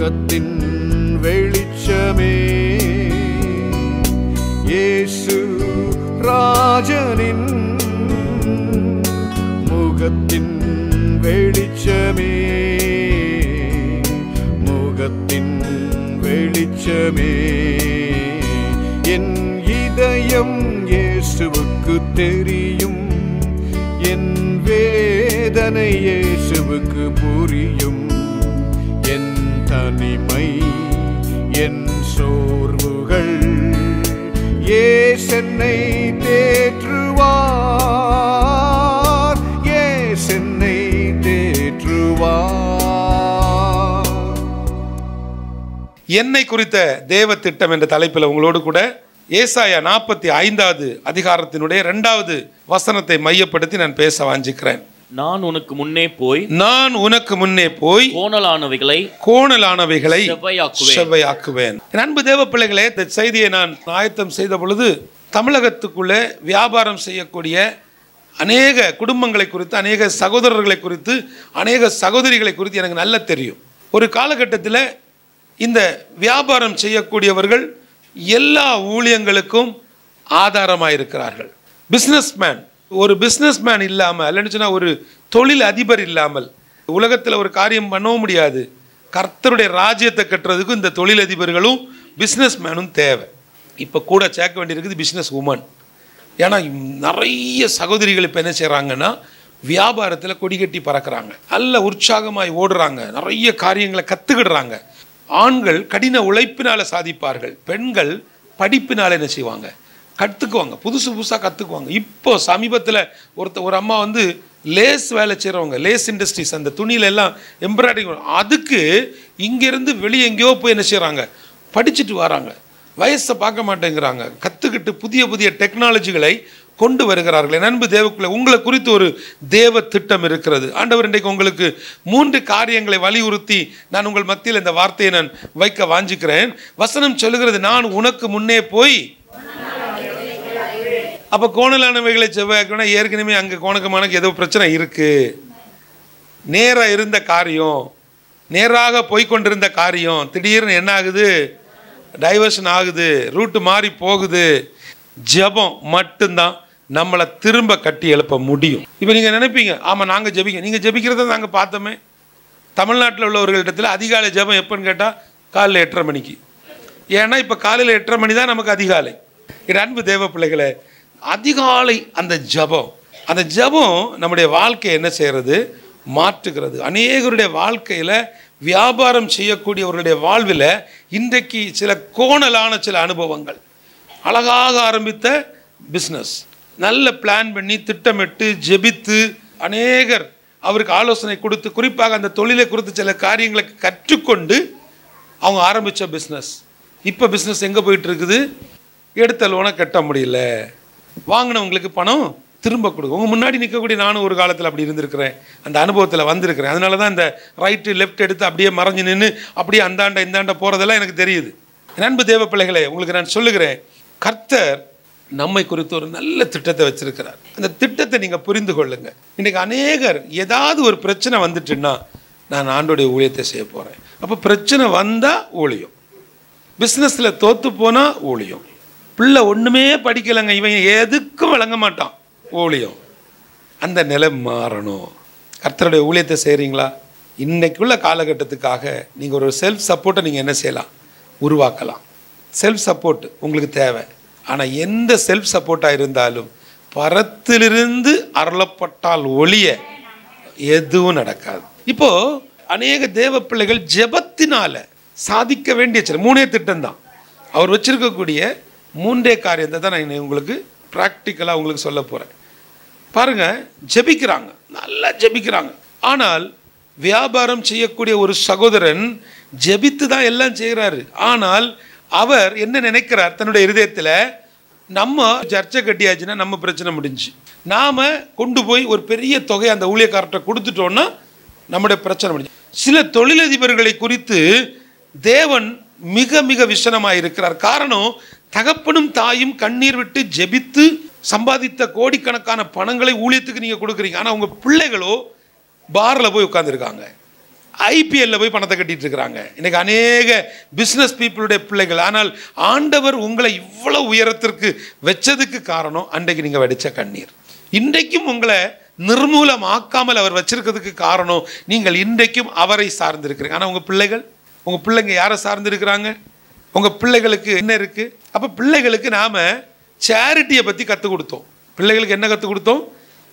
முகத்தின் வெளிச்சமே, இயேசு ராஜனின் முகத்தின் வெளிச்சமே, முகத்தின் வெளிச்சமே. என் இதயம் இயேசுவுக்கு தெரியும், என் வேதனை இயேசுவுக்கு புரியும். என் தனிமை, என் சோர்வுகள் இயேசென்னை தேற்றுவார், இயேசென்னை தேற்றுவார். என்னை குறித்த தேவ திட்டம் என்ற தலைப்பில் உங்களோடு கூட ஏசாயா 45வது அதிகாரத்தினுடைய 2வது வசனத்தை மையப்படுத்தி நான் பேச வாஞ்சிக்கிறேன். நான் உனக்கு முன்னே போய் கோணலானவைகளை செவ்வையாக்குவேன். அன்பு தேவ பிள்ளைகளே, இந்த செய்தியை நான் ஆயத்தம் செய்த பொழுது தமிழகத்துக்குள்ளே வியாபாரம் செய்யக்கூடிய அநேக குடும்பங்களை குறித்து, அநேக சகோதரர்களை குறித்து, அநேக சகோதரிகளை குறித்து எனக்கு நல்லா தெரியும். ஒரு காலகட்டத்தில் இந்த வியாபாரம் செய்யக்கூடியவர்கள் எல்லா ஊழியங்களுக்கும் ஆதாரமாக இருக்கிறார்கள். பிஸ்னஸ்மேன், ஒரு பிஸ்னஸ்மேன் இல்லாமல், இல்லைன்னு சொன்னால் ஒரு தொழில் அதிபர் இல்லாமல் உலகத்தில் ஒரு காரியம் பண்ணவும் முடியாது. கர்த்தருடைய ராஜ்யத்தை கட்டுறதுக்கு இந்த தொழிலதிபர்களும் பிஸ்னஸ்மேனும் தேவை. இப்போ கூட சேர்க்க வேண்டியிருக்குது பிஸ்னஸ் உமன். ஏன்னா நிறைய சகோதரிகள் இப்போ என்ன செய்கிறாங்கன்னா வியாபாரத்தில் கொடிகட்டி பறக்கிறாங்க, நல்ல உற்சாகமாய் ஓடுறாங்க, நிறைய காரியங்களை கற்றுக்கிடுறாங்க. ஆண்கள் கடின உழைப்பினால் சாதிப்பார்கள், பெண்கள் படிப்பினால் என்ன செய்வாங்க, கற்றுக்குவாங்க, புதுசாக கற்றுக்குவாங்க. இப்போ சமீபத்தில் ஒரு அம்மா வந்து லேஸ் வேலை செய்கிறவங்க, லேஸ் இண்டஸ்ட்ரீஸ், அந்த துணியில எல்லாம் எம்ப்ராய்டரிங், அதுக்கு இங்கேருந்து வெளியே எங்கேயோ போய் என்ன செய்கிறாங்க, படிச்சுட்டு வராங்க. வயசை பார்க்க மாட்டேங்கிறாங்க, கற்றுக்கிட்டு புதிய புதிய டெக்னாலஜிகளை கொண்டு வருகிறார்கள். என் அன்பு தேவக்குள்ளே உங்களை குறித்து ஒரு தேவ திட்டம் இருக்கிறது. ஆண்டவர் இன்றைக்கு உங்களுக்கு 3 காரியங்களை வலியுறுத்தி நான் உங்கள் மத்தியில் இந்த வார்த்தையை நான் வைக்க வாஞ்சிக்கிறேன். வசனம் சொல்லுகிறது, நான் உனக்கு முன்னே போய். அப்போ கோணலானவைகளை செவ்வாய்க்கணும். ஏற்கனவே அங்கே கோணக்கமானக்கு ஏதோ பிரச்சனை இருக்குது. நேராக இருந்த காரியம், நேராக போய்கொண்டிருந்த காரியம் திடீர்னு என்ன ஆகுது, டைவர்ஷன் ஆகுது, ரூட்டு மாறி போகுது. ஜெபம் மட்டும்தான் நம்மளை திரும்ப கட்டி எழுப்ப முடியும். இப்போ நீங்கள் நினைப்பீங்க, ஆமாம் நாங்கள் ஜெபிக்க, நீங்கள் ஜெபிக்கிறத நாங்கள் பார்த்தோமே. தமிழ்நாட்டில் உள்ளவர்களிடத்தில் அதிகாலை ஜெபம் எப்போன்னு கேட்டால் காலையில் 8:30 மணிக்கு. ஏன்னா இப்போ காலையில் 8:30 மணி தான் நமக்கு அதிகாலை. என் அன்பு தேவ பிள்ளைகளை, அதிகாலை அந்த ஜெபம் நம்முடைய வாழ்க்கையை என்ன செய்கிறது, மாற்றுகிறது. அநேகருடைய வாழ்க்கையில், வியாபாரம் செய்யக்கூடியவர்களுடைய வாழ்வில் இன்றைக்கு சில கோணலான சில அனுபவங்கள். அழகாக ஆரம்பித்த பிஸ்னஸ், நல்ல பிளான் பண்ணி திட்டமிட்டு ஜெபித்து அநேகர் அவருக்கு ஆலோசனை கொடுத்து, குறிப்பாக அந்த தொழிலை குறித்து சில காரியங்களை கற்றுக்கொண்டு அவங்க ஆரம்பித்த பிஸ்னஸ். இப்போ பிஸ்னஸ் எங்கே போயிட்டு இருக்குது, எடுத்த லோனை கட்ட முடியல, வாங்கினவங்களுக்கு பணம் திரும்ப கொடுக்கும். உங்கள் முன்னாடி நிற்கக்கூடிய நானும் ஒரு காலத்தில் அப்படி இருந்திருக்கிறேன், அந்த அனுபவத்தில் வந்திருக்கிறேன். அதனால தான் இந்த ரைட்டு லெஃப்ட் எடுத்து அப்படியே மறைஞ்சு நின்று அப்படியே அந்தாண்ட இந்தாண்ட போகிறதெல்லாம் எனக்கு தெரியுது. அன்பு தேவ பிள்ளைகளே, உங்களுக்கு நான் சொல்லுகிறேன், கர்த்தர் நம்மை குறித்து ஒரு நல்ல திட்டத்தை வச்சிருக்கிறார். அந்த திட்டத்தை நீங்கள் புரிந்து கொள்ளுங்க. இன்றைக்கு அநேகர் ஏதாவது ஒரு பிரச்சனை வந்துட்டுன்னா நான் ஆண்டோடைய ஊழியத்தை செய்ய போகிறேன். அப்போ பிரச்சனை வந்தால் ஊழியம், பிஸ்னஸில் தோற்று போனால் ஊழியம், பிள்ளை ஒன்றுமே படிக்கலைங்க, இவன் எதுக்கும் வழங்க மாட்டான், ஊழியம். அந்த நிலை மாறணும். கர்த்தருடைய ஊழியத்தை செய்கிறீங்களா? இன்றைக்குள்ள காலகட்டத்துக்காக நீங்கள் ஒரு செல்ஃப் சப்போர்ட்டை நீங்கள் என்ன செய்யலாம், உருவாக்கலாம். செல்ஃப் சப்போர்ட் உங்களுக்கு தேவை. ஆனால் எந்த செல்ஃப் சப்போர்ட்டாக இருந்தாலும் பரத்திலிருந்து அருளப்பட்டால் ஒழிய எதுவும் நடக்காது. இப்போது அநேக தேவ பிள்ளைகள் ஜெபத்தினால சாதிக்க வேண்டிய சில 3 திட்டம் தான் அவர் வச்சிருக்கக்கூடிய 3 காரியத்தை தான் நான் உங்களுக்கு ப்ராக்டிக்கலாக உங்களுக்கு சொல்ல போகிறேன். பாருங்கள், ஜெபிக்கிறாங்க, நல்லா ஜெபிக்கிறாங்க. ஆனால் வியாபாரம் செய்யக்கூடிய ஒரு சகோதரன் ஜெபித்து தான் எல்லாம் செய்கிறாரு. ஆனால் அவர் என்ன நினைக்கிறார், தன்னுடைய இருதயத்தில், நம்ம சர்ச்சை கட்டியாச்சுன்னா நம்ம பிரச்சனை முடிஞ்சு, நாம் கொண்டு போய் ஒரு பெரிய தொகை அந்த ஊழியக்காரர்கிட்ட கொடுத்துட்டோன்னா நம்முடைய பிரச்சனை முடிஞ்சு. சில தொழிலதிபர்களை குறித்து தேவன் மிக மிக விசனமாக இருக்கிறார். காரணம், தகப்பனும் தாயும் கண்ணீர் விட்டு ஜெபித்து சம்பாதித்த கோடிக்கணக்கான பணங்களை ஊழியத்துக்கு நீங்கள் கொடுக்குறீங்க. ஆனால் உங்கள் பிள்ளைகளோ பாரில் போய் உட்காந்துருக்காங்க. ஐபிஎல்ல போய் பணத்தை கட்டிட்டு இருக்கிறாங்க. இன்னைக்கு அநேக பிஸ்னஸ் பீப்புளுடைய பிள்ளைகள். ஆனால் ஆண்டவர் உங்களை இவ்வளவு உயரத்திற்கு வச்சதுக்கு காரணம் அன்றைக்கு நீங்கள் வடித்த கண்ணீர். இன்றைக்கும் உங்களை நிர்மூலமாக்காமல் அவர் வச்சிருக்கிறதுக்கு காரணம் நீங்கள் இன்றைக்கும் அவரை சார்ந்திருக்கிறீங்க. ஆனால் உங்கள் பிள்ளைங்க யாரை சார்ந்திருக்கிறாங்க? உங்கள் பிள்ளைகளுக்கு என்ன இருக்குது? அப்போ பிள்ளைகளுக்கு நாம் சேரிட்டியை பற்றி கற்றுக் கொடுத்தோம். பிள்ளைகளுக்கு என்ன கற்றுக் கொடுத்தோம்?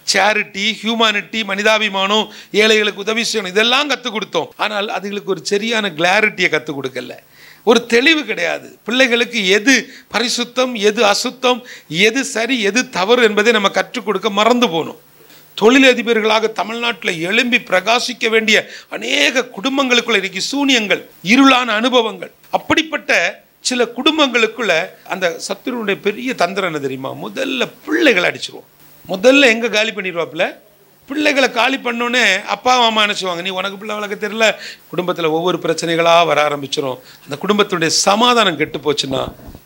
சேரிட்டி, ஹியூமானிட்டி, மனிதாபிமானம், ஏழைகளுக்கு உதவி செய்யணும், இதெல்லாம் கற்றுக் கொடுத்தோம். ஆனால் அதுகளுக்கு ஒரு சரியான கிளாரிட்டியை கற்றுக் கொடுக்கல, ஒரு தெளிவு கிடையாது. பிள்ளைகளுக்கு எது பரிசுத்தம், எது அசுத்தம், எது சரி, எது தவறு என்பதை நம்ம கற்றுக் கொடுக்க மறந்து போனோம். தொழிலதிபர்களாக தமிழ்நாட்டில் எழும்பி பிரகாசிக்க வேண்டிய அநேக குடும்பங்களுக்குள்ள இன்னைக்கு சூனியங்கள், இருளான அனுபவங்கள். அப்படிப்பட்ட சில குடும்பங்களுக்குள்ள அந்த சத்துருடைய பெரிய தந்திரம் என்ன தெரியுமா? முதல்ல பிள்ளைகளை அடிச்சிருவோம். முதல்ல எங்கே காலி பண்ணிடுவாப்புல? பிள்ளைகளை காலி பண்ணோன்னே அப்பா அம்மா நினச்சுவாங்க, நீ உனக்கு பிள்ளை வளர்க்க தெரியல. குடும்பத்தில் ஒவ்வொரு பிரச்சனைகளாக வர ஆரம்பிச்சிடும். அந்த குடும்பத்தினுடைய சமாதானம் கெட்டு போச்சுன்னா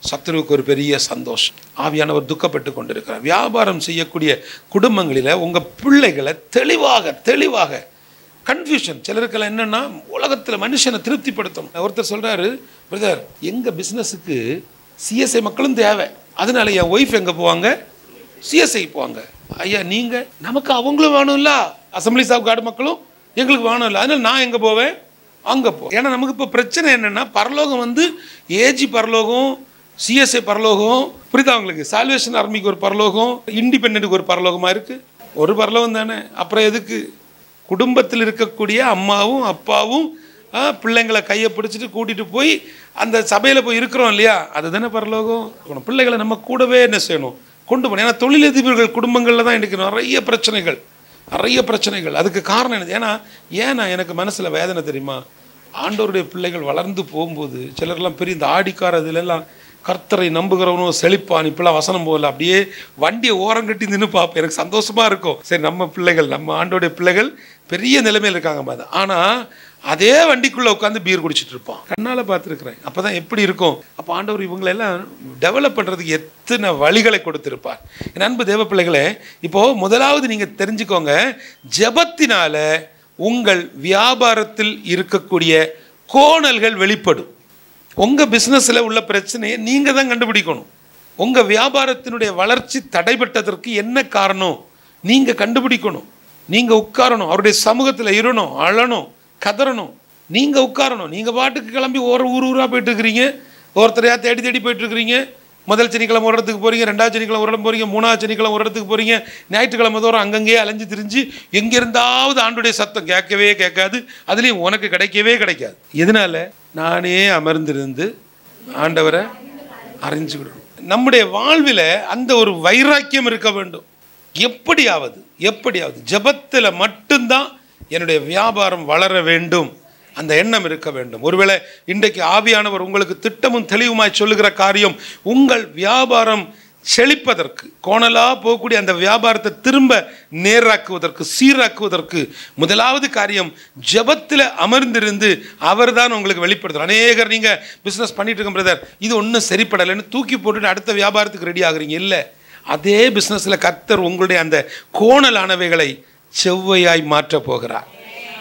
சத்துருவுக்கு ஒரு பெரிய சந்தோஷம். ஆவியானவர் துக்கப்பட்டு கொண்டிருக்கிறார். வியாபாரம் செய்யக்கூடிய குடும்பங்களில் உங்கள் பிள்ளைகளை தெளிவாக கன்ஃபியூஷன். சிலருக்கெல்லாம் என்னென்னா, உலகத்தில் மனுஷனை திருப்திப்படுத்தணும். ஒருத்தர் சொல்கிறாரு, பிரதர் எங்கள் பிஸ்னஸுக்கு சிஎஸ்ஐ மக்களும் தேவை, அதனால என் ஒய்ஃப் எங்கே போவாங்க? சிஎஸ்ஐ போவாங்க. ஐயா நீங்கள், நமக்கு அவங்களும் வேணும்ல, அசம்பிளிஸ் ஆஃப் காட் மக்களும் எங்களுக்கு வேணும் இல்லை, அதனால் நான் எங்கே போவேன்? அங்கே போ. ஏன்னா நமக்கு இப்போ பிரச்சனை என்னென்னா, பரலோகம் வந்து ஏஜி பரலோகம், சிஎஸ்ஐ பரலோகம், புரியுதா உங்களுக்கு? சால்வேஷன் ஆர்மிக்கு ஒரு பரலோகம், இண்டிபெண்டன்ட்டுக்கு ஒரு பரலோகமாக இருக்குது. ஒரு பரலோகம் தானே. அப்புறம் எதுக்கு? குடும்பத்தில் இருக்கக்கூடிய அம்மாவும் அப்பாவும் பிள்ளைங்களை கையை பிடிச்சிட்டு கூட்டிகிட்டு போய் அந்த சபையில் போய் இருக்கிறோம் இல்லையா, அதுதானே பரலோகம். பிள்ளைகளை நம்ம கூடவே என்ன செய்யணும்? கொண்டு போகணும். ஏன்னா தொழிலதிபர்கள் குடும்பங்களில் தான் எனக்கு நிறைய பிரச்சனைகள். அதுக்கு காரணம் என்னது? ஏன்னா எனக்கு மனசில் வேதனை தெரியுமா? ஆண்டவருடைய பிள்ளைகள் வளர்ந்து போகும்போது சிலர்லாம் பெரிய இந்த ஆடிக்கார இதுலெல்லாம் கர்த்தரை நம்புகிறவனும் செழிப்பான், இப்பெல்லாம் வசனம் போகல, அப்படியே வண்டியை ஓரம் கட்டி நின்று பார்ப்பேன். எனக்கு சந்தோஷமாக இருக்கும். சரி, நம்ம பிள்ளைகள், நம்ம ஆண்டோடைய பிள்ளைகள் பெரிய நிலைமையில் இருக்காங்க மாதிரி. ஆனால் அதே வண்டிக்குள்ளே உட்காந்து பீர் குடிச்சிட்டு இருப்பான். கண்ணால் பார்த்துருக்குறேன். அப்போ தான் எப்படி இருக்கும்? அப்போ ஆண்டவர் இவங்களெல்லாம் டெவலப் பண்ணுறதுக்கு எத்தனை வழிகளை கொடுத்துருப்பார். என் அன்பு தேவ பிள்ளைகளே, இப்போது முதலாவது நீங்கள் தெரிஞ்சுக்கோங்க, ஜெபத்தினால உங்கள் வியாபாரத்தில் இருக்கக்கூடிய கோணல்கள் வெளிப்படும். உங்கள் பிஸ்னஸில் உள்ள பிரச்சனையை நீங்கள் தான் கண்டுபிடிக்கணும். உங்கள் வியாபாரத்தினுடைய வளர்ச்சி தடைபட்டதற்கு என்ன காரணம் நீங்கள் கண்டுபிடிக்கணும். நீங்கள் உட்காரணும், அவருடைய சமூகத்தில் இருணும், அழணும், கதறணும். நீங்கள் உட்காரணும். நீங்கள் பாட்டுக்கு கிளம்பி ஊராக போயிட்டு இருக்கிறீங்க, ஒருத்தரையாக தேடி போயிட்டு இருக்கிறீங்க. முதல் சனிக்கிழமை ஒரு இடத்துக்கு போகிறீங்க, ரெண்டாவது சனிக்கிழமை ஒரு இடம் போகிறீங்க, மூணாவது சனிக்கிழமை ஒரு இடத்துக்கு போகிறீங்க. ஞாயிற்றுக்கிழமை தோறும் அங்கங்கேயே அலைஞ்சு திரிஞ்சு எங்கிருந்தாவது ஆண்டுடைய சத்தம் கேட்கவே கேட்காது, அதுலேயும் உனக்கு கிடைக்கவே கிடைக்காது. எதனால? நானே அமர்ந்திருந்து ஆண்டவரை அறிஞ்சுக்கிடணும். நம்முடைய வாழ்வில் அந்த ஒரு வைராக்கியம் இருக்க வேண்டும். எப்படியாவது ஜெபத்தில் மட்டும்தான் என்னுடைய வியாபாரம் வளர வேண்டும், அந்த எண்ணம் இருக்க வேண்டும். ஒருவேளை இன்றைக்கு ஆவியானவர் உங்களுக்கு திட்டமும் தெளிவுமாய் சொல்லுகிற காரியம், உங்கள் வியாபாரம் செழிப்பதற்கு, கோணலாக போகக்கூடிய அந்த வியாபாரத்தை திரும்ப நேராக்குவதற்கு, சீராக்குவதற்கு முதலாவது காரியம் ஜெபத்தில் அமர்ந்திருந்து அவர் தான் உங்களுக்கு வெளிப்படுத்துகிறார். அநேகர் நீங்கள் பிஸ்னஸ் பண்ணிட்டு இருக்க பிரதர், இது ஒன்றும் சரிப்படலைன்னு தூக்கி போட்டுட்டு அடுத்த வியாபாரத்துக்கு ரெடி ஆகுறீங்க. இல்லை, அதே பிஸ்னஸில் கர்த்தர் உங்களுடைய அந்த கோணலானவைகளை செவ்வையாய் மாற்ற போகிறார்.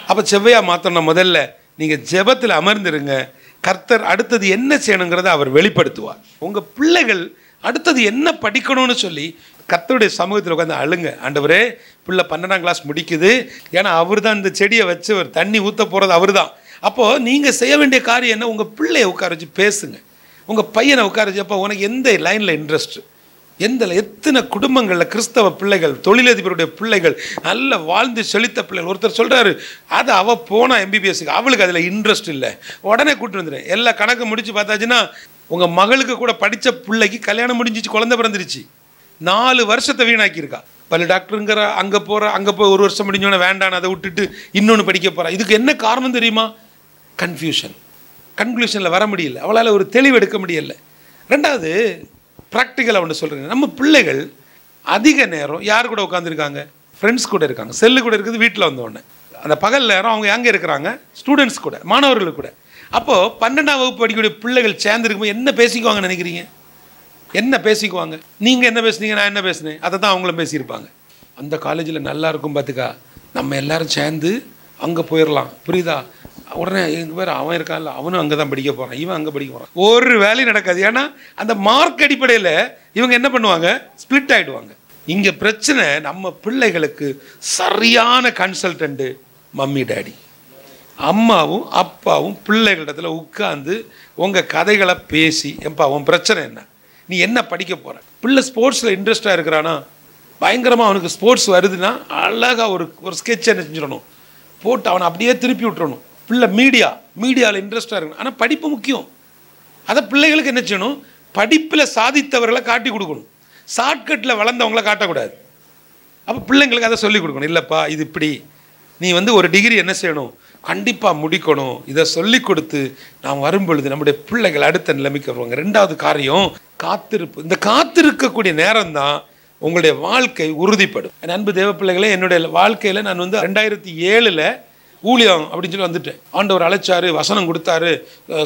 அப்போ செவ்வையாக மாற்றணும். முதல்ல நீங்கள் ஜெபத்தில் அமர்ந்துருங்க. கர்த்தர் அடுத்தது என்ன செய்யணுங்கிறத அவர் வெளிப்படுத்துவார். உங்கள் பிள்ளைகள் அடுத்தது என்ன படிக்கணும்னு சொல்லி கர்த்தருடைய சமூகத்தில் உட்காந்து அழுங்க. ஆண்டவரே, பிள்ளை 12ஆம் கிளாஸ் முடிக்குது, ஏன்னா அவர் தான் இந்த செடியை வச்சு ஒரு தண்ணி ஊற்ற போகிறது அவர் தான். அப்போது நீங்கள் செய்ய வேண்டிய காரியம் என்ன? உங்கள் பிள்ளையை உட்கார வச்சு பேசுங்க. உங்கள் பையனை உட்கார வச்சு, அப்போ உனக்கு எந்த லைனில் இன்ட்ரெஸ்ட்டு, எத்தனை குடும்பங்களில் கிறிஸ்தவ பிள்ளைகள், தொழிலதிபருடைய பிள்ளைகள், நல்ல வாழ்ந்து செழித்த பிள்ளைகள். ஒருத்தர் சொல்கிறாரு, அது அவள் போனால் எம்பிபிஎஸ்க்கு, அவளுக்கு அதில் இன்ட்ரெஸ்ட் இல்லை, உடனே கூப்பிட்டு வந்துடுறேன். எல்லா கணக்கு முடிச்சு பார்த்தாச்சுன்னா உங்கள் மகளுக்கு கூட படித்த பிள்ளைக்கு கல்யாணம் முடிஞ்சிச்சு, குழந்தை பிறந்துருச்சு, 4 வருஷத்தை வீணாக்கியிருக்கா. பல டாக்டருங்கிற அங்கே போய் 1 வருஷம் முடிஞ்சோன்னே வேண்டான்னு அதை விட்டுட்டு இன்னொன்று படிக்க போகிறா. இதுக்கு என்ன காரணம் தெரியுமா? கன்க்ளூஷனில் வர முடியல, அவளால் ஒரு தெளிவு எடுக்க முடியல. ரெண்டாவது, ப்ராக்டிக்கலாக ஒன்று சொல்கிறேன், நம்ம பிள்ளைகள் அதிக நேரம் யார் கூட உட்காந்துருக்காங்க? ஃப்ரெண்ட்ஸ் கூட இருக்காங்க, செல்லு கூட இருக்குது. வீட்டில் வந்தோடனே அந்த பகல் நேரம் அவங்க எங்கே இருக்கிறாங்க? ஸ்டூடெண்ட்ஸ் கூட, மாணவர்கள் கூட. அப்போது 12ஆம் வகுப்பு படிக்கக்கூடிய பிள்ளைகள் சேர்ந்துருக்கும்போது என்ன பேசிக்குவாங்கன்னு நினைக்கிறீங்க? என்ன பேசிக்குவாங்க? நீங்கள் என்ன பேசுனீங்க, நான் என்ன பேசுனேன், அதை தான் அவங்களும் பேசியிருப்பாங்க. அந்த காலேஜில் நல்லா இருக்கும் பார்த்துக்கா, நம்ம எல்லோரும் சேர்ந்து அங்கே போயிடலாம், புரியுதா? உடனே எங்க பேர் அவன் இருக்கான்ல, அவனும் அங்கே தான் படிக்க போகிறான், இவன் அங்கே படிக்க போகிறான், ஒரு வேலையும் நடக்காது. ஏன்னா அந்த மார்க் அடிப்படையில் இவங்க என்ன பண்ணுவாங்க, ஸ்பிளிட் ஆகிடுவாங்க. இங்கே பிரச்சனை நம்ம பிள்ளைகளுக்கு சரியான கன்சல்டண்ட்டு மம்மி டேடி, அம்மாவும் அப்பாவும் பிள்ளைகளிடத்துல உட்காந்து உங்கள் கதைகளை பேசி, எப்பா உன் பிரச்சனை என்ன, நீ என்ன படிக்க போகிற, பிள்ளை ஸ்போர்ட்ஸில் இன்ட்ரெஸ்டாக இருக்கிறானா, பயங்கரமாக அவனுக்கு ஸ்போர்ட்ஸ் வருதுன்னா அழகாக ஒரு ஸ்கெட்ச் என்ன செஞ்சிடணும், போட்டு அவனை அப்படியே திருப்பி விட்டுறணும். பிள்ளை மீடியாவில் இன்ட்ரெஸ்டாக இருக்கணும், ஆனால் படிப்பு முக்கியம். அதை பிள்ளைகளுக்கு என்ன செய்யணும், படிப்பில் சாதித்தவர்களை காட்டி கொடுக்கணும், ஷார்ட்கட்டில் வளர்ந்தவங்கள காட்டக்கூடாது. அப்போ பிள்ளைங்களுக்கு அதை சொல்லிக் கொடுக்கணும். இல்லைப்பா இது இப்படி, நீ ஒரு டிகிரி என்ன செய்யணும், கண்டிப்பாக முடிக்கணும். இதை சொல்லி கொடுத்து நாம் வரும்பொழுது நம்முடைய பிள்ளைகள் அடுத்த நிலைமைக்கு வருவாங்க. ரெண்டாவது காரியம் காத்திருப்பு. இந்த காத்திருக்கக்கூடிய நேரம் தான் உங்களுடைய வாழ்க்கை உறுதிப்படும். என் அன்பு தேவ பிள்ளைகளே, என்னுடைய வாழ்க்கையில் நான் 2007 ஊழியம் அப்படின்னு சொல்லி வந்துட்டேன். ஆண்டவர் அழைச்சாரு, வசனம் கொடுத்தாரு,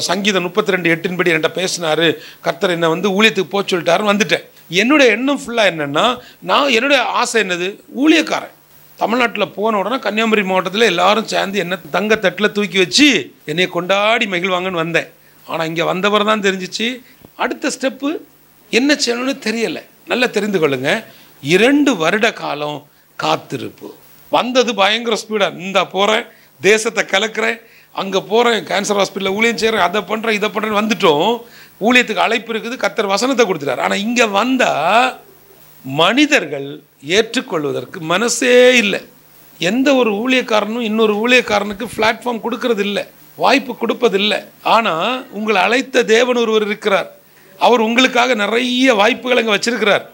சங்கீதம் 32:8 படி என்கிட்ட பேசினாரு, கர்த்தர் என்னை ஊழியத்துக்கு போக சொல்லிட்டாருன்னு வந்துட்டேன். என்னுடைய எண்ணம் ஃபுல்லாக என்னென்னா, நான் என்னுடைய ஆசை என்னது, ஊழியக்காரன். தமிழ்நாட்டில் போன உடனே கன்னியாகுமரி மாவட்டத்தில் எல்லாரும் சேர்ந்து என்ன தங்கத்தட்டில் தூக்கி வச்சு என்னையை கொண்டாடி மகிழ்வாங்கன்னு வந்தேன். ஆனால் இங்கே வந்தவர் தான் தெரிஞ்சிச்சு அடுத்த ஸ்டெப்பு என்ன செய்யணும்னு தெரியலை. நல்லா தெரிந்து கொள்ளுங்க, 2 வருட காலம் காத்திருப்பு. வந்தது பயங்கர ஸ்பீடாக, இந்த போகிறேன், தேசத்தை கலக்கிறேன், அங்கே போகிறேன், கேன்சர் ஹாஸ்பிட்டலில் ஊழியம் செய்கிறேன், அதை பண்ணுறேன் இதை பண்ணுறேன்னு வந்துட்டோம். ஊழியத்துக்கு அழைப்பு இருக்குது, கர்த்தர் வசனத்தை கொடுத்துட்டார். ஆனால் இங்கே வந்தால் மனிதர்கள் ஏற்றுக்கொள்வதற்கு மனசே இல்லை. எந்த ஒரு ஊழியக்காரனும் இன்னொரு ஊழியக்காரனுக்கு பிளாட்ஃபார்ம் கொடுக்கறது இல்லை, வாய்ப்பு கொடுப்பதில்லை. ஆனால் உங்களை அழைத்த தேவன் ஒருவர் இருக்கிறார். அவர் உங்களுக்காக நிறைய வாய்ப்புகளை அங்கே வச்சிருக்கிறார்.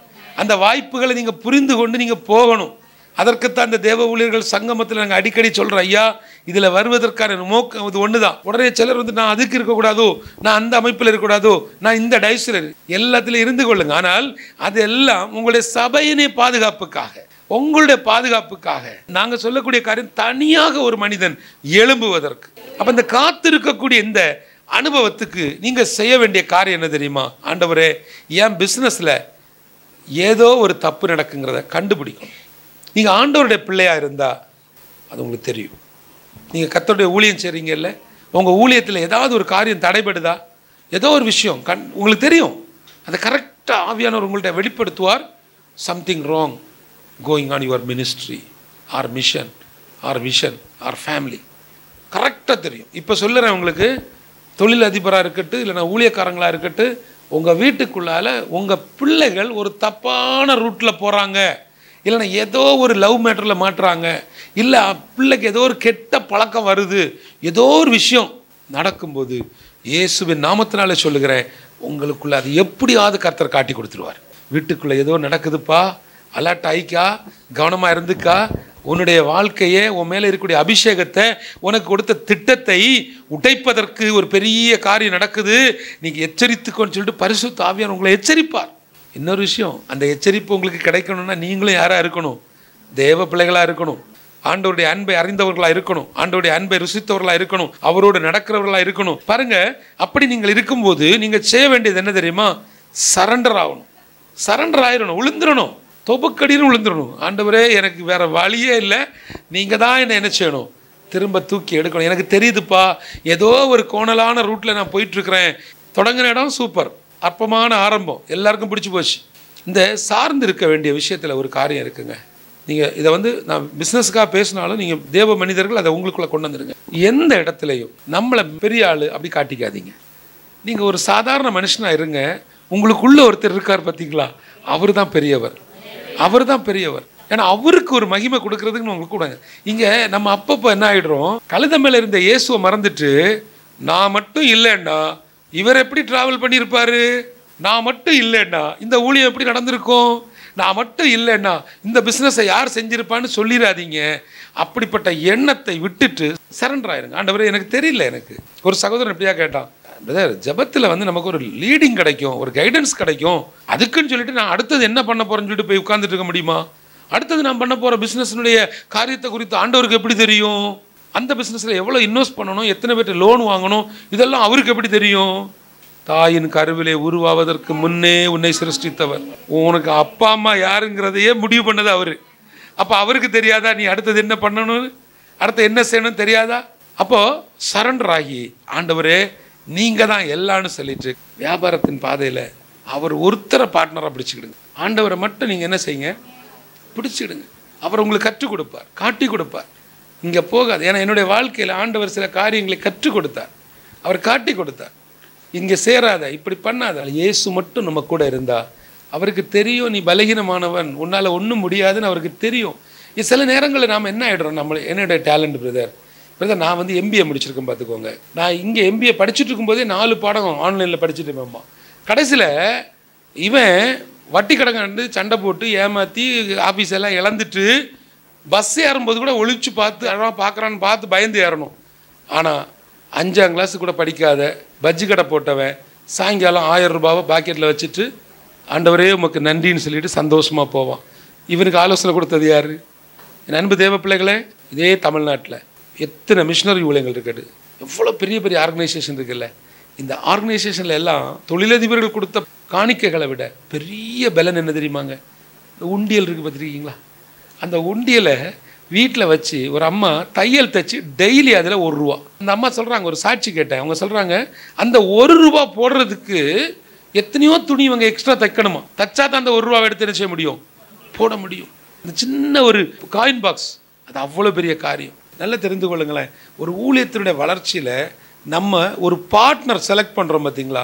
அந்த வாய்ப்புகளை நீங்கள் புரிந்து கொண்டு நீங்கள் போகணும். அதற்குத்தான் இந்த தேவ ஊழியர்கள் சங்கமத்தில் நாங்கள் அடிக்கடி சொல்கிறோம், ஐயா இதில் வருவதற்கான நோக்கம் இது ஒன்று தான். உடனே சிலர் நான் அதுக்கு இருக்கக்கூடாதோ, நான் அந்த அமைப்பில் இருக்கக்கூடாதோ, நான் இந்த டைஸில் எல்லாத்திலும் இருந்து கொள்ளுங்க. ஆனால் அதெல்லாம் உங்களுடைய சபையினை பாதுகாப்புக்காக, உங்களுடைய பாதுகாப்புக்காக நாங்கள் சொல்லக்கூடிய காரியம் தனியாக ஒரு மனிதன் எழும்புவதற்கு. அப்போ இந்த காத்திருக்கக்கூடிய இந்த அனுபவத்துக்கு நீங்கள் செய்ய வேண்டிய காரியம் என்ன தெரியுமா? ஆண்டவரே, என் பிஸ்னஸில் ஏதோ ஒரு தப்பு நடக்குங்கிறத கண்டுபிடிக்கும். நீங்கள் ஆண்டவருடைய பிள்ளையாக இருந்தால் அது உங்களுக்கு தெரியும். நீங்கள் கர்த்தருடைய ஊழியம் செய்கிறீங்கல்ல, உங்கள் ஊழியத்தில் ஏதாவது ஒரு காரியம் தடைபடுதா, ஏதோ ஒரு விஷயம் உங்களுக்கு தெரியும். அதை கரெக்டாக ஆவியானவர் உங்கள்கிட்ட வெளிப்படுத்துவார். Something wrong going on your ministry or mission or vision or family, கரெக்டாக தெரியும். இப்போ சொல்லுறேன் உங்களுக்கு, தொழில் அதிபராக இருக்கட்டும், இல்லைனா ஊழியக்காரங்களாக இருக்கட்டும், உங்கள் வீட்டுக்குள்ளால் உங்கள் பிள்ளைகள் ஒரு தப்பான ரூட்டில் போகிறாங்க, இல்லைன்னா ஏதோ ஒரு லவ் மேட்டரில் மாட்டுறாங்க, இல்லை பிள்ளைக்கு ஏதோ ஒரு கெட்ட பழக்கம் வருது, ஏதோ ஒரு விஷயம் நடக்கும்போது இயேசுவின் நாமத்தினால சொல்லுகிறேன், உங்களுக்குள்ள அது எப்படியாவது கர்த்தர் காட்டி கொடுத்துருவார். வீட்டுக்குள்ளே ஏதோ நடக்குதுப்பா, அலர்ட் ஆயிக்கா, கவனமாக இருந்துக்கா, உன்னுடைய வாழ்க்கையை, உன் மேலே இருக்கக்கூடிய அபிஷேகத்தை, உனக்கு கொடுத்த திட்டத்தை உடைப்பதற்கு ஒரு பெரிய காரியம் நடக்குது, நீங்கள் எச்சரித்துக்கோன்னு சொல்லிட்டு பரிசுத்த ஆவியானவர் உங்களை எச்சரிப்பார். இன்னொரு விஷயம், அந்த எச்சரிப்பு உங்களுக்கு கிடைக்கணும்னா நீங்களும் யாராக இருக்கணும்? தேவ பிள்ளைகளாக இருக்கணும், ஆண்டவருடைய அன்பை அறிந்தவர்களாக இருக்கணும், ஆண்டவருடைய அன்பை ருசித்தவர்களாக இருக்கணும், அவரோடு நடக்கிறவர்களாக இருக்கணும். பாருங்க, அப்படி நீங்கள் இருக்கும்போது நீங்கள் செய்ய வேண்டியது என்ன தெரியுமா? சரண்டர் ஆகணும், சரண்டர் ஆயிடணும், விழுந்துடணும், தொப்புக்கடின்னு விழுந்துடணும். ஆண்டவரே, எனக்கு வேற வழியே இல்லை, நீங்கள் தான் என்ன செய்யணும்? திரும்ப தூக்கி எடுக்கணும். எனக்கு தெரியுதுப்பா, ஏதோ ஒரு கோணலான ரூட்டில் நான் போயிட்டுருக்கிறேன். தொடங்கின இடம் சூப்பர், அற்பமான ஆரம்பம், எல்லாருக்கும் பிடிச்சி போச்சு. இந்த சார்ந்து இருக்க வேண்டிய விஷயத்தில் ஒரு காரியம் இருக்குங்க. நீங்கள் இதை நான் பிஸ்னஸுக்காக பேசினாலும் நீங்கள் தேவ மனிதர்கள் அதை உங்களுக்குள்ளே கொண்டு வந்துடுங்க. எந்த இடத்துலையும் நம்மளை பெரிய ஆள் அப்படி காட்டிக்காதீங்க. நீங்கள் ஒரு சாதாரண மனுஷனாக இருங்க. உங்களுக்குள்ள ஒருத்தர் இருக்கார் பார்த்தீங்களா, அவர் தான் பெரியவர், அவர் தான் பெரியவர். ஏன்னா அவருக்கு ஒரு மகிமை கொடுக்கறதுக்கு உங்களுக்கு கூடாங்க. இங்கே நம்ம அப்பப்போ என்ன ஆகிடுறோம், கழுத மேலே இருந்த இயேசுவை மறந்துட்டு நான் மட்டும் இல்லைன்னா இவர் எப்படி ட்ராவல் பண்ணியிருப்பாரு, நான் மட்டும் இல்லைன்னா இந்த ஊழியம் எப்படி நடந்திருக்கும், நான் மட்டும் இல்லைன்னா இந்த பிஸ்னஸை யார் செஞ்சிருப்பான்னு சொல்லிடாதீங்க. அப்படிப்பட்ட எண்ணத்தை விட்டுட்டு சரண்டர் ஆயிருங்க. ஆண்டவரே, எனக்கு தெரியல. எனக்கு ஒரு சகோதரன் எப்படியா கேட்டான், ஜபத்தில் நமக்கு ஒரு லீடிங் கிடைக்கும், ஒரு கைடன்ஸ் கிடைக்கும், அதுக்குன்னு சொல்லிட்டு நான் அடுத்தது என்ன பண்ண போறேன்னு சொல்லிட்டு போய் உட்கார்ந்துட்டு இருக்க முடியுமா? அடுத்தது நான் பண்ண போகிற பிஸ்னஸ்னுடைய காரியத்தை குறித்து ஆண்டவருக்கு எப்படி தெரியும்? அந்த பிஸ்னஸில் எவ்வளோ இன்வெஸ்ட் பண்ணணும், எத்தனை பேர்ட்டு லோன் வாங்கணும், இதெல்லாம் அவருக்கு எப்படி தெரியும்? தாயின் கருவிலே உருவாவதற்கு முன்னே உன்னை சிருஷ்டித்தவர், உனக்கு அப்பா அம்மா யாருங்கிறதையே முடிவு பண்ணது அவர். அப்போ அவருக்கு தெரியாதா நீ அடுத்தது என்ன பண்ணணும்னு? அடுத்து என்ன செய்யணும்னு தெரியாதா? அப்போது சரண்டர் ஆகி ஆண்டவரே நீங்கள் தான் எல்லான்னு சொல்லிட்டு வியாபாரத்தின் பாதையில் அவர் ஒருத்தரை பார்ட்னராக பிடிச்சிக்கிடுங்க. ஆண்டவரை மட்டும் நீங்கள் என்ன செய்யுங்க, பிடிச்சிடுங்க. அவர் உங்களுக்கு கற்றுக் கொடுப்பார், காட்டி கொடுப்பார். இங்கே போகாது. ஏன்னா என்னுடைய வாழ்க்கையில் ஆண்டவர் சில காரியங்களை கற்றுக் கொடுத்தார், அவர் காட்டி கொடுத்தார். இங்கே சேராத, இப்படி பண்ணாத. இயேசு மட்டும் நம்ம கூட இருந்தா அவருக்கு தெரியும் நீ பலகீனமானவன், உன்னால் ஒன்றும் முடியாதுன்னு அவருக்கு தெரியும். சில நேரங்களில் நாம் என்ன ஆகிடுறோம், என்னுடைய டேலண்ட் பிரதர் நான் வந்து எம்பிஏ முடிச்சிருக்கேன் பார்த்துக்கோங்க. நான் இங்கே எம்பிஏ படிச்சுட்டு இருக்கும்போதே 4 பாடம் ஆன்லைனில் படிச்சுட்டு இருப்பேம்மா. கடைசியில் இவன் வட்டி கடங்காண்டு சண்டை போட்டு ஏமாற்றி ஆஃபீஸ் எல்லாம் இழந்துட்டு பஸ் ஏறும்போது கூட ஒழிச்சு பார்த்து அழகாக பார்க்குறான்னு பார்த்து பயந்து ஏறணும். ஆனால் 5ஆம் கிளாஸு கூட படிக்காத பஜ்ஜி கடை போட்டவன் சாயங்காலம் 1000 ரூபாவை பாக்கெட்டில் வச்சுட்டு ஆண்டவரே உமக்கு நன்றின்னு சொல்லிட்டு சந்தோஷமாக போவான். இவனுக்கு ஆலோசனை கொடுத்தது யார்? என் அன்பு தேவ பிள்ளைகளே, இதே தமிழ்நாட்டில் எத்தனை மிஷினரி ஊழியங்கள் இருக்குது, எவ்வளோ பெரிய பெரிய ஆர்கனைசேஷன் இருக்குல்ல. இந்த ஆர்கனைசேஷனில் எல்லாம் தொழிலதிபர்கள் கொடுத்த காணிக்கைகளை விட பெரிய பலன் என்ன தெரியுமாங்க? இந்த உண்டியல் இருக்குது பார்த்துருக்கீங்களா? அந்த உண்டியலை வீட்டில் வச்சு ஒரு அம்மா தையல் தைச்சி டெய்லி அதில் 1 ரூபா. அந்த அம்மா சொல்கிறாங்க, ஒரு சாட்சி கேட்டேன், அவங்க சொல்கிறாங்க அந்த 1 ரூபா போடுறதுக்கு எத்தனையோ துணி இவங்க எக்ஸ்ட்ரா தைக்கணுமா, தைச்சா தான் அந்த 1 ரூபாவை எடுத்து என்ன செய்ய முடியும், போட முடியும். இந்த சின்ன ஒரு காயின் பாக்ஸ் அது அவ்வளோ பெரிய காரியம். நல்லா தெரிந்து கொள்ளுங்களேன். ஒரு ஊழியத்தினுடைய வளர்ச்சியில் நம்ம ஒரு பார்ட்னர் செலக்ட் பண்ணுறோம் பார்த்தீங்களா,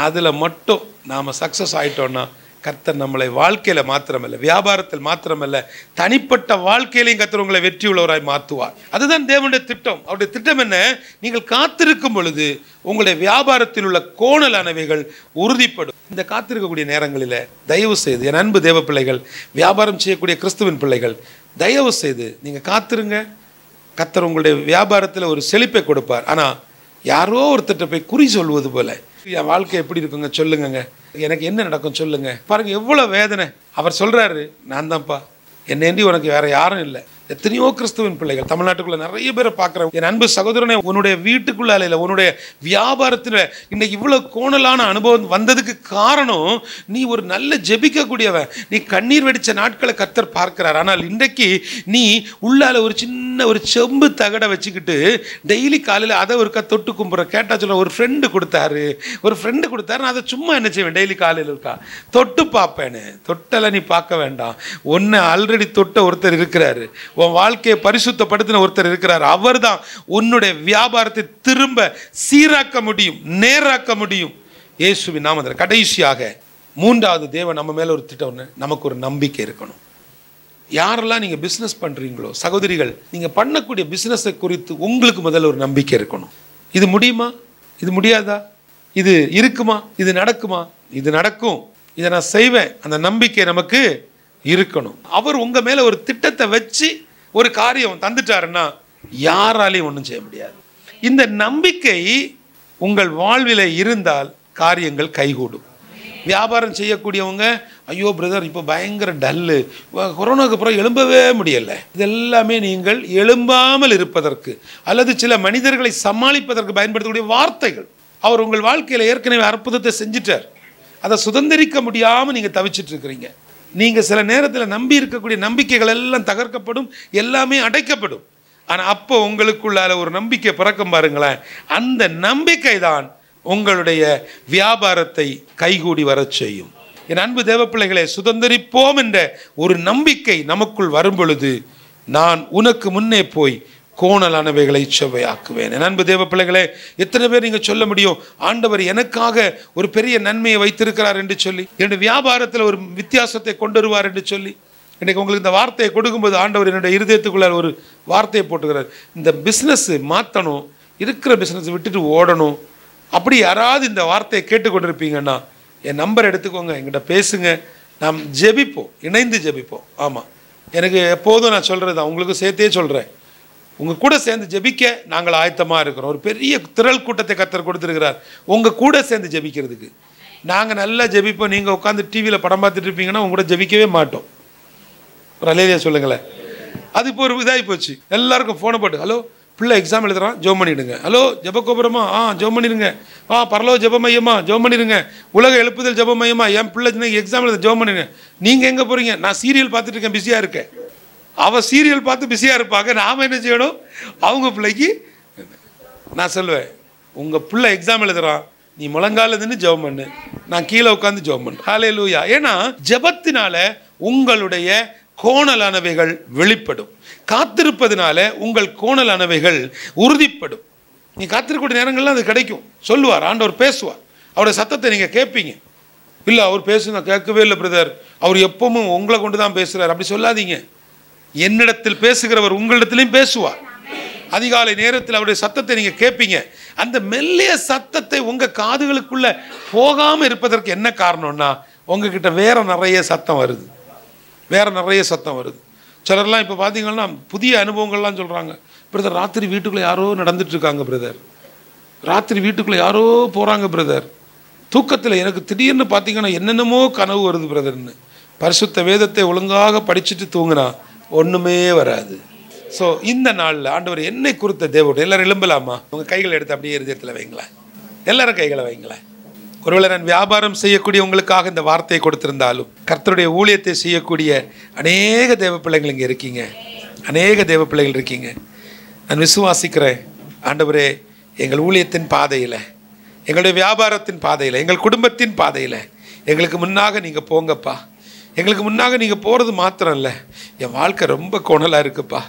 அதில் மட்டும் நாம் சக்ஸஸ் ஆகிட்டோன்னா கர்த்தர் நம்மளை வாழ்க்கையில் மாத்திரமல்ல, வியாபாரத்தில் மாத்திரமல்ல, தனிப்பட்ட வாழ்க்கையிலையும் கர்த்தர் உங்களை வெற்றி உள்ளவராய் மாற்றுவார். அதுதான் தேவனுடைய திட்டம். அவருடைய திட்டம் என்ன? நீங்கள் காத்திருக்கும் பொழுது உங்களுடைய வியாபாரத்தில் உள்ள கோணலானவைகள் உறுதிப்படும். இந்த காத்திருக்கக்கூடிய நேரங்களில் தயவு செய்து என் அன்பு தேவ பிள்ளைகள், வியாபாரம் செய்யக்கூடிய கிறிஸ்துவின் பிள்ளைகள், தயவு செய்து நீங்கள் காத்திருங்க. கர்த்தர் உங்களுடைய வியாபாரத்தில் ஒரு செழிப்பை கொடுப்பார். ஆனால் யாரோ ஒருத்தட்ட போய் குறி சொல்வது போல என் வாழ்க்கை எப்படி இருக்குங்க சொல்லுங்க, எனக்கு என்ன நடக்கும் சொல்லுங்க. பாருங்க எவ்வளோ வேதனை. அவர் சொல்றாரு, நான் தான்ப்பா, என்னேண்டி உனக்கு வேற யாரும் இல்லை. எத்தனையோ கிறிஸ்துவின் பிள்ளைகள் தமிழ்நாட்டுக்குள்ள நிறைய பேரை பார்க்குறேன். என் அன்பு சகோதரனே, உன்னுடைய வீட்டுக்குள்ள இல்லை, உன்னுடைய வியாபாரத்தில் இன்னைக்கு இவ்வளோ கோணலான அனுபவம் வந்ததுக்கு காரணம் நீ ஒரு நல்ல ஜெபிக்கக்கூடியவன். நீ கண்ணீர் வெடித்த நாட்களை கர்த்தர் பார்க்கிறார். ஆனால் இன்றைக்கு நீ உள்ளால ஒரு சின்ன ஒரு செம்பு தகடை வச்சுக்கிட்டு டெய்லி காலையில் அதை ஒரு தொட்டு கும்புற. கேட்டா சொல்ல ஒரு ஃப்ரெண்டு கொடுத்தாரு, நான் அதை சும்மா என்ன செய்வேன், டெய்லி காலையில் இருக்கா தொட்டு பார்ப்பேன்னு. தொட்டலை நீ பார்க்க வேண்டாம், ஒன்று ஆல்ரெடி தொட்ட ஒருத்தர் இருக்கிறாரு, உன் வாழ்க்கையை பரிசுத்தப்படுத்தின ஒருத்தர் இருக்கிறார். அவர் தான் உன்னுடைய வியாபாரத்தை திரும்ப சீராக்க முடியும், நேராக்க முடியும் இயேசுவின் நாமத்தில். கடைசியாக 3வது தேவன் நம்ம மேல ஒரு திட்டம், நமக்கு ஒரு நம்பிக்கை இருக்கணும். யாரெல்லாம் நீங்க பிசினஸ் பண்றீங்களோ சகோதரிகள், நீங்க பண்ணக்கூடிய பிசினஸை குறித்து உங்களுக்கு முதல்ல ஒரு நம்பிக்கை இருக்கணும். இது முடியுமா, இது முடியாதா, இது இருக்குமா, இது நடக்குமா, இது நடக்கும், இதை நான் செய்வேன், அந்த நம்பிக்கை நமக்கு இருக்கணும். அவர் உங்க மேல ஒரு திட்டத்தை வச்சு ஒரு காரியம் தந்துட்டாருன்னா யாராலையும் ஒன்றும் செய்ய முடியாது. இந்த நம்பிக்கை உங்கள் வாழ்வில் இருந்தால் காரியங்கள் கைகூடும். வியாபாரம் செய்யக்கூடியவங்க, ஐயோ பிரதர் இப்போ பயங்கர டல்லு, கொரோனாவுக்கு அப்புறம் எழும்பவே முடியலை, இதெல்லாமே நீங்கள் எழும்பாமல் இருப்பதற்கு அல்லது சில மனிதர்களை சமாளிப்பதற்கு பயன்படுத்தக்கூடிய வார்த்தைகள். அவர் உங்கள் வாழ்க்கையில் ஏற்கனவே அற்புதத்தை செஞ்சிட்டார், அதை சுதந்திரிக்க முடியாமல் நீங்கள் தவிச்சிட்டு இருக்கிறீங்க. நீங்கள் சில நேரத்தில் நம்பி இருக்கக்கூடிய நம்பிக்கைகள் எல்லாம் தகர்க்கப்படும், எல்லாமே அடைக்கப்படும். ஆனால் அப்போ உங்களுக்குள்ளால ஒரு நம்பிக்கை பிறக்கும் பாருங்களேன். அந்த நம்பிக்கை தான் உங்களுடைய வியாபாரத்தை கைகூடி வரச் செய்யும். என் அன்பு தேவ பிள்ளைகளை, சுதந்திரிப்போம் என்ற ஒரு நம்பிக்கை நமக்குள் வரும் பொழுது நான் உனக்கு முன்னே போய் கோணலானவைகளை செவ்வையாக்குவேன். என் அன்பு தேவ பிள்ளைகளே, எத்தனை பேர் நீங்கள் சொல்ல முடியும், ஆண்டவர் எனக்காக ஒரு பெரிய நன்மையை வைத்திருக்கிறார் என்று சொல்லி, என்னுடைய வியாபாரத்தில் ஒரு வித்தியாசத்தை கொண்டு வருவார் என்று சொல்லி. இன்றைக்கு உங்களுக்கு இந்த வார்த்தையை கொடுக்கும்போது ஆண்டவர் என்னுடைய இருதயத்துக்குள்ள ஒரு வார்த்தையை போட்டுக்கிறார். இந்த பிஸ்னஸ் மாற்றணும், இருக்கிற பிஸ்னஸ் விட்டுட்டு ஓடணும். அப்படி யாராவது இந்த வார்த்தையை கேட்டுக்கொண்டிருப்பீங்கன்னா என் நம்பர் எடுத்துக்கோங்க, என்கிட்ட பேசுங்க, நாம் ஜெபிப்போம், இணைந்து ஜெபிப்போம். ஆமாம், எனக்கு எப்போதும் நான் சொல்கிறது தான், உங்களுக்கு சேர்த்தே சொல்கிறேன், உங்கள் கூட சேர்ந்து ஜெபிக்க நாங்கள் ஆயத்தமாக இருக்கிறோம். ஒரு பெரிய திரள் கூட்டத்தை கர்த்தர் கொடுத்துருக்கிறார் உங்கள் கூட சேர்ந்து ஜெபிக்கிறதுக்கு. நாங்கள் நல்லா ஜெபிப்போம், நீங்கள் உட்காந்து டிவியில் படம் பார்த்துட்டு இருப்பீங்கன்னா உங்க கூட ஜெபிக்கவே மாட்டோம். ஒரு அலேலியா சொல்லுங்களேன். அது இப்போ ஒரு இதாகி போச்சு. எல்லாருக்கும் ஃபோனை போட்டு, ஹலோ பிள்ளை எக்ஸாம் எழுதுறான், ஜெபம் பண்ணிவிடுங்க. ஹலோ ஜெபகோபுரமா, ஜெபம் பண்ணிடுங்க. பரலோக ஜெப மையமா, ஜெபம் பண்ணிடுங்க. உலக எழுப்புதல் ஜெப மையமா, என் பிள்ளை எக்ஸாம் எழுத ஜெபம் பண்ணிடுங்க. நீங்கள் எங்கே போகிறீங்க? நான் சீரியல் பார்த்துட்டு இருக்கேன், பிஸியாக இருக்கேன். அவள் சீரியல் பார்த்து பிஸியாக இருப்பாங்க, நாம் என்ன செய்யணும்? அவங்க பிள்ளைக்கு. நான் சொல்லுவேன், உங்கள் பிள்ளை எக்ஸாம் எழுதுறான், நீ முழங்கால நின்று ஜெபம் பண்ணு, நான் கீழே உட்காந்து ஜெபம் பண்ணு. ஹல்லேலூயா. ஏன்னா ஜெபத்தினால உங்களுடைய கோணலானவைகள் வெளிப்படும். காத்திருப்பதனால உங்கள் கோணலானவைகள் உறுதிப்படும். நீ காத்திருக்கக்கூடிய நேரங்கள்லாம் அது கிடைக்கும். சொல்லுவார் ஆண்டவர், பேசுவார், அவருடைய சத்தத்தை நீங்கள் கேட்பீங்க. இல்லை அவர் பேசுனா கேட்கவே இல்லை பிரதர், அவர் எப்பவும் உங்களை கொண்டு தான் பேசுகிறார், அப்படி சொல்லாதீங்க. என்னிடத்தில் பேசுகிறவர் உங்களிடத்திலையும் பேசுவார். அதிகாலை நேரத்தில் அவருடைய சத்தத்தை நீங்கள் கேட்பீங்க. அந்த மெல்லிய சத்தத்தை உங்கள் காதுகளுக்குள்ள போகாமல் இருப்பதற்கு என்ன காரணம்னா, உங்ககிட்ட வேற நிறைய சத்தம் வருது, வேற நிறைய சத்தம் வருது. சிலர்லாம் இப்போ பார்த்தீங்கன்னா புதிய அனுபவங்கள்லாம் சொல்கிறாங்க, பிரதர் ராத்திரி வீட்டுக்குள்ளே யாரோ நடந்துட்டு இருக்காங்க பிரதர், ராத்திரி வீட்டுக்குள்ளே யாரோ போகிறாங்க பிரதர், தூக்கத்தில் எனக்கு திடீர்னு பார்த்தீங்கன்னா என்னென்னமோ கனவு வருது பிரதர்னு. பரிசுத்த வேதத்தை ஒழுங்காக படிச்சுட்டு தூங்கினா ஒன்றுமே வராது. ஸோ இந்த நாளில் ஆண்டவர் என்னை குறித்த தேவன், எல்லாரும் எழும்பலாமா? உங்கள் கைகளை எடுத்து அப்படியே இருதயத்தில் வைங்களேன், எல்லாரும் கைகளை வைங்களேன். ஒருவேளை நான் வியாபாரம் செய்யக்கூடிய உங்களுக்காக இந்த வார்த்தையை கொடுத்திருந்தாலும், கர்த்தருடைய ஊழியத்தை செய்யக்கூடிய அநேக தேவ பிள்ளைகள் இங்கே இருக்கீங்க, அநேக தேவ பிள்ளைகள் இருக்கீங்க. நான் விசுவாசிக்கிறேன், ஆண்டவரே எங்கள் ஊழியத்தின் பாதையில், எங்களுடைய வியாபாரத்தின் பாதையில், எங்கள் குடும்பத்தின் பாதையில் எங்களுக்கு முன்னாக நீங்கள் போங்கப்பா. எங்களுக்கு முன்னாக நீங்கள் போகிறது மாத்திரம் இல்லை, என் வாழ்க்கை ரொம்ப கோணலாக இருக்குப்பா,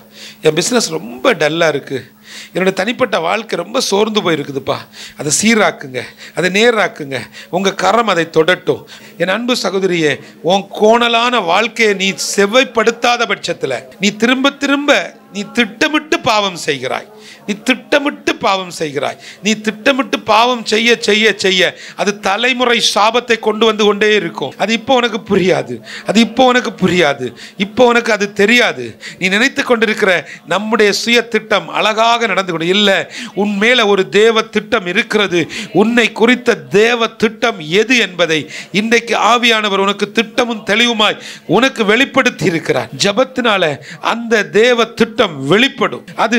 என் பிஸ்னஸ் ரொம்ப டல்லாக இருக்குது, என்னோடய தனிப்பட்ட வாழ்க்கை ரொம்ப சோர்ந்து போயிருக்குதுப்பா, அதை சீராக்குங்க, அதை நேராக்குங்க, உங்கள் கரம் அதை தொடட்டும். என் அன்பு சகோதரியே, உன் கோணலான வாழ்க்கையை நீ செவ்வைப்படுத்தாத பட்சத்தில் நீ திரும்ப திரும்ப நீ திட்டமிட்டு பாவம் செய்கிறாய், நீ திட்டமிட்டு பாவம் செய்கிறாய். நீ திட்டமிட்டு பாவம் செய்ய செய்ய செய்ய அது தலைமுறை சாபத்தை கொண்டு வந்து கொண்டே இருக்கும். அது இப்போ உனக்கு புரியாது, அது இப்போ உனக்கு புரியாது, இப்போ உனக்கு அது தெரியாது. நீ நினைத்து கொண்டிருக்கிற நம்முடைய சுய திட்டம் அழகாக நடந்து கொண்டு இல்லை, உன் மேல ஒரு தேவ திட்டம் இருக்கிறது. உன்னை குறித்த தேவ திட்டம் எது என்பதை இன்றைக்கு ஆவியானவர் உனக்கு திட்டமும் தெளிவுமாய் உனக்கு வெளிப்படுத்தி இருக்கிறார். ஜெபத்தினால அந்த தேவ திட்டம் வெளிப்படும். அது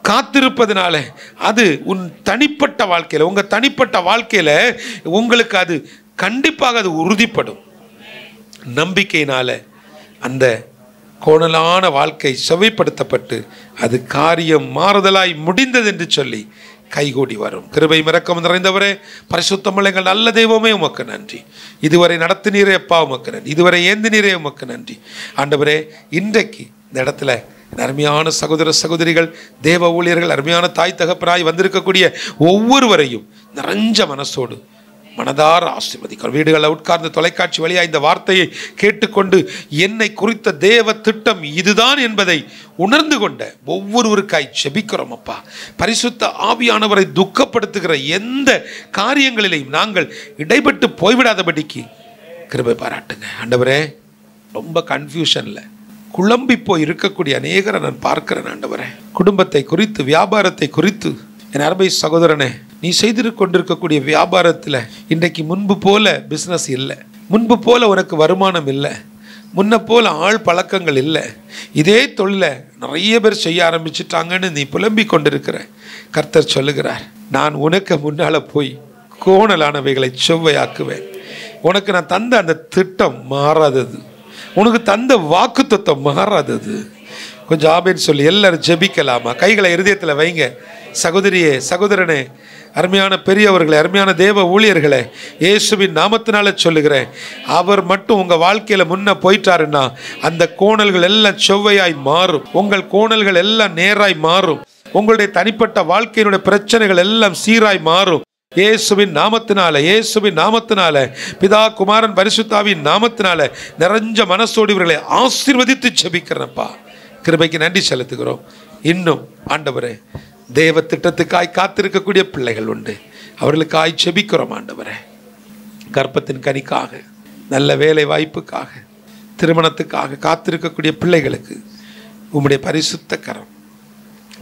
காத்திருப்பதனால அது உன் தனிப்பட்ட வாழ்க்கையில், உங்க தனிப்பட்ட வாழ்க்கையில உங்களுக்கு அது கண்டிப்பாக அது உறுதிப்படும். நம்பிக்கையினால அந்த கோணலான வாழ்க்கை செவ்வைப்படுத்தப்பட்டு அது காரியம் மாறுதலாய் முடிந்தது என்று சொல்லி கைகூடி வரும். கிருபை இரக்கம் நிறைந்தவரே, பரிசுத்தமுள்ள எங்கள் நல்ல தெய்வமே உமக்கு நன்றி. இதுவரை நடத்தினீரே அப்பா உமக்கு நன்றி, இதுவரை ஏந்தினீரே உமக்கு நன்றி. ஆண்டவரே, இன்றைக்கு இந்த இடத்துல அருமையான சகோதர சகோதரிகள், தேவ ஊழியர்கள், அருமையான தாய் தகப்பனாய் வந்திருக்கக்கூடிய ஒவ்வொருவரையும் நிறைஞ்ச மனசோடு மனதார ஆசீர்வதிக்கிறோம். வீடுகளில் உட்கார்ந்து தொலைக்காட்சி வழியாக இந்த வார்த்தையை கேட்டுக்கொண்டு என்னை குறித்த தேவ திட்டம் இதுதான் என்பதை உணர்ந்து கொண்ட ஒவ்வொருவருக்காய் ஜெபிக்கிறோம் அப்பா. பரிசுத்த ஆவியானவரை துக்கப்படுத்துகிற எந்த காரியங்களிலையும் நாங்கள் இடைப்பட்டு போய்விடாதபடிக்கு கிருபை பாராட்டுங்க ஆண்டவரே. ரொம்ப கன்ஃபியூஷனில் குழம்பி போய் இருக்கக்கூடிய அநேகரை நான் பார்க்கிறேன் ஆண்டவரே. குடும்பத்தை குறித்து, வியாபாரத்தை குறித்து, என் அருமை சகோதரனே, நீ செய்து கொண்டிருக்கக்கூடிய வியாபாரத்தில் இன்றைக்கு முன்பு போல பிஸ்னஸ் இல்லை, முன்பு போல உனக்கு வருமானம் இல்லை, முன்ன போல ஆள் பழக்கங்கள் இல்லை, இதே தொழிலை நிறைய பேர் செய்ய ஆரம்பிச்சுட்டாங்கன்னு நீ புலம்பி கொண்டிருக்கிற. கர்த்தர் சொல்லுகிறார், நான் உனக்கு முன்னால் போய் கோணலானவைகளை செவ்வையாக்குவேன். உனக்கு நான் தந்த அந்த திட்டம் மாறாதது, உனக்கு தந்த வாக்கு தத்துவம் மாறாதது. கொஞ்சம் ஆபேன்னு சொல்லி எல்லாரும் ஜெபிக்கலாமா? கைகளை இருதயத்தில் வைங்க. சகோதரியே, சகோதரனே, அருமையான பெரியவர்களே, அருமையான தேவ ஊழியர்களே, இயேசுவின் நாமத்தினால சொல்லுகிறேன், அவர் மட்டும் உங்கள் வாழ்க்கையில் முன்ன போயிட்டாருன்னா அந்த கோணல்கள் எல்லாம் செவ்வையாய் மாறும், உங்கள் கோணல்கள் எல்லாம் நேராய் மாறும், உங்களுடைய தனிப்பட்ட வாழ்க்கையினுடைய பிரச்சனைகள் எல்லாம் சீராய் மாறும். இயேசுவின் நாமத்தினால, இயேசுவின் நாமத்தினால, பிதா குமாரன் பரிசுத்தாவின் நாமத்தினால நிறைஞ்ச மனசோடு இவர்களை ஆசீர்வதித்து ஜெபிக்கிறேன்ப்பா. கிருபைக்கு நன்றி செலுத்துகிறோம். இன்னும் ஆண்டவரே, தேவ திட்டத்துக்காய் காத்திருக்கக்கூடிய பிள்ளைகள் உண்டு, அவர்களுக்காய் ஜெபிக்கிறோம் ஆண்டவரே. கர்ப்பத்தின் கனிக்காக, நல்ல வேலை வாய்ப்புக்காக, திருமணத்துக்காக காத்திருக்கக்கூடிய பிள்ளைகளுக்கு உம்முடைய பரிசுத்த கரம்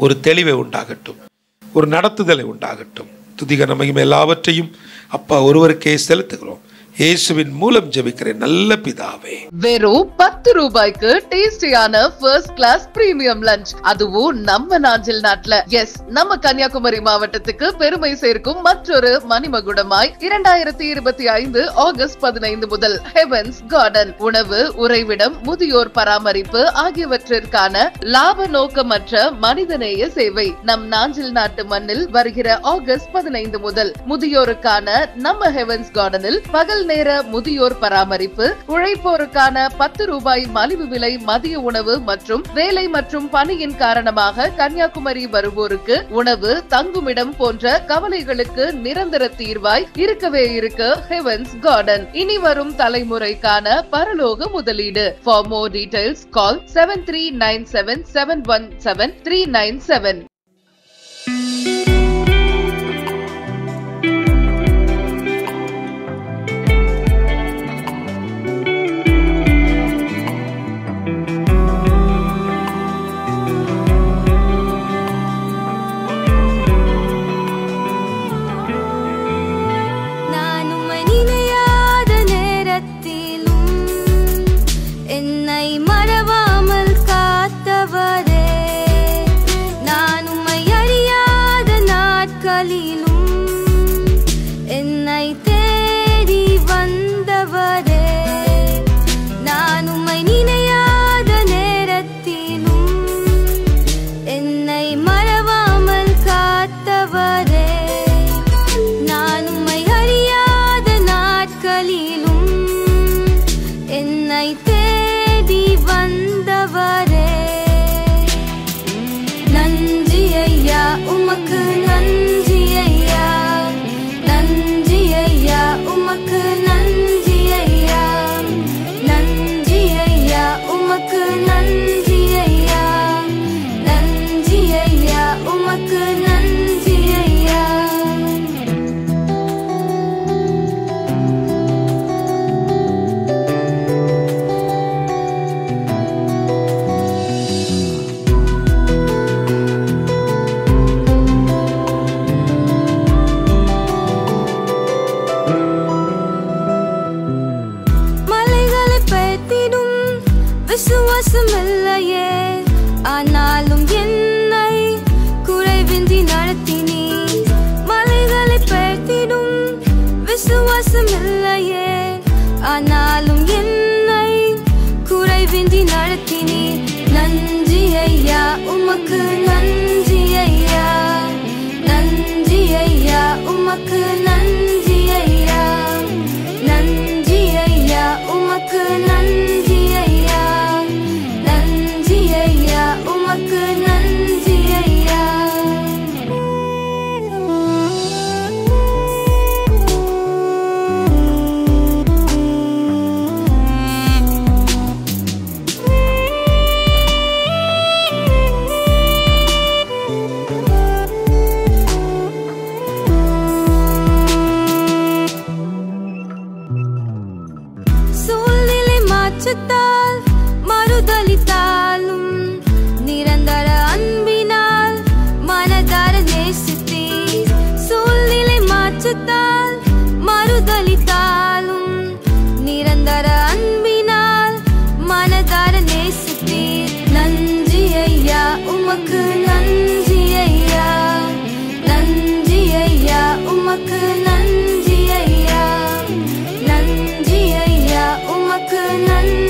ஒரு தெளிவை உண்டாகட்டும், ஒரு நடத்துதலை உண்டாகட்டும். துதிக மகிமை எல்லாவற்றையும் அப்பா ஒருவருக்கே செலுத்துகிறோம். இயேசுவின் மூலம் ஜெபிக்கிறேன் நல்ல பிதாவே. வெறும் 10 ரூபாய்க்கு டேஸ்டியான ஃபர்ஸ்ட் கிளாஸ் பிரீமியம் லஞ்ச், அதுவும் நம்ம நாஞ்சில் நாட்டுல. எஸ், நம்ம கன்னியாகுமரி மாவட்டத்துக்கு பெருமை சேர்க்கும் மற்றொரு மணிமகுடமாய் 2025 ஆகஸ்ட் 15 முதல் ஹெவன்ஸ் கார்டன் உணவு, உறைவிடம், முதியோர் பராமரிப்பு ஆகியவற்றிற்கான லாப நோக்கமற்ற மனிதநேய சேவை நம் நாஞ்சில் நாட்டு மண்ணில் வருகிற ஆகஸ்ட் 15 முதல் முதியோருக்கான நம்ம ஹெவன்ஸ் கார்டனில் பகல் நேர முதியோர் பராமரிப்பு, உழைப்போருக்கான 10 ரூபாய் மலிவு விலை மதிய உணவு மற்றும் வேலை மற்றும் பணியின் காரணமாக கன்னியாகுமரி வருவோருக்கு உணவு, தங்குமிடம் போன்ற கவலைகளுக்கு நிரந்தர தீர்வாய் இருக்கவே இருக்கு ஹெவன்ஸ் கார்டன். இனி வரும் தலைமுறைக்கான பரலோக முதலீடு. For more details call 7397717397. உமக்கு நன்றி ஐயா, உமக்கு நன்றி.